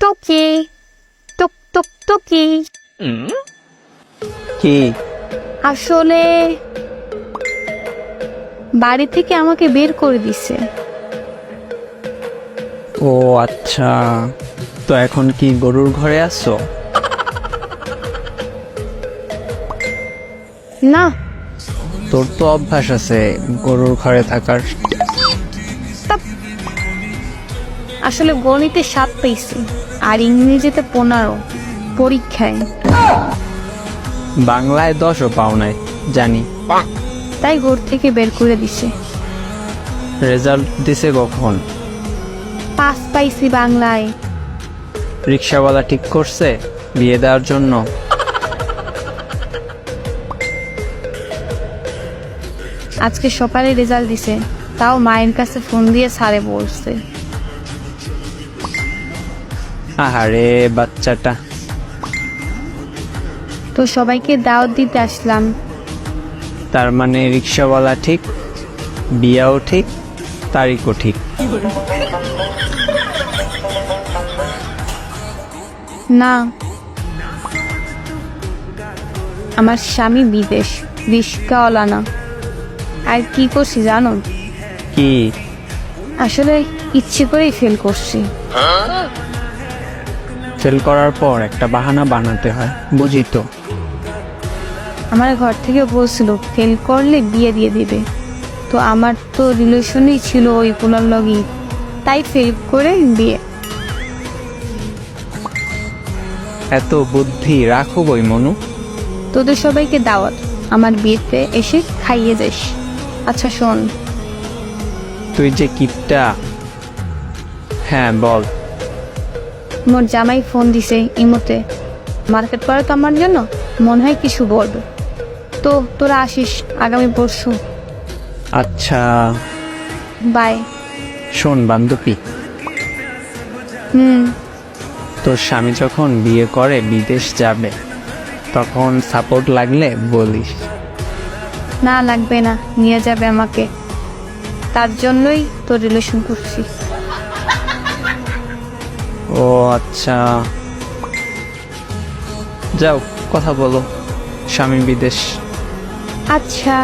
টুকি টুক টুক টুকি। কি? আসলে বাড়ি থেকে আমাকে বের করে দিছে। ও আচ্ছা, তো এখন কি গরুর ঘরে আছো? না, তোর তো অভ্যাস আছে গরুর ঘরে থাকার। আসলে গণিতে 7 পেয়েছি আর ইংরেজিতে 15 পরীক্ষায়, বাংলায় 10ও পাও নাই জানি। তাই ঘর থেকে বের করে দিছে। রেজাল্ট দিছে কখন? 5 পাইছি বাংলায়। রিক্সাওয়ালা ঠিক করছে বিয়ে দেওয়ার জন্য? আজকে সকালে রেজাল্ট দিছে, তাও মায়ের কাছে ফোন দিয়ে স্যারে বলছে। আহারে বাচ্চাটা। তো সবাইকে দাওয়াত দিতে আসলাম। তার মানে রিক্সাওয়ালা ঠিক, বিয়াও ঠিক, তারিখও ঠিক। না, আমার স্বামী বিদেশ, রিস্কাওয়ালা না। আর কি করছি জানো? কি? আসলে ইচ্ছে করেই ফেল করছি। ফেল করার পর একটা বাহানা বানাতে হয়, বুঝি তো। আমার ঘর থেকে বলছিল ফেল করলে বিয়ে দিয়ে দিবে। তো আমার তো রিলেশনই ছিল ওই পোলার লগই, তাই ফেল করে বিয়ে। এত বুদ্ধি রাখো বই মনু। তোদের সবাইকে দাওয়াত, আমার বিয়েতে এসে খাইয়ে যাস। আচ্ছা শোন, তুই যে কিপটা। হ্যাঁ বল। মোর জামাই ফোন দিছে ইমোতে, মার্কেট করে তো আমার জন্য, মনে হয় কিছু বলবে। তো তোরা আসিস আগামী পরশু। আচ্ছা বাই। শোন বান্ধবী, হুম। তোর স্বামী যখন বিয়ে করে বিদেশ যাবে, তখন সাপোর্ট লাগলে বলিস। না লাগবে না, নিয়ে যাবে আমাকে, তার জন্যই তোর রিলেশন করছি। ও আচ্ছা, যাও কথা বলো, স্বামী বিদেশ। আচ্ছা।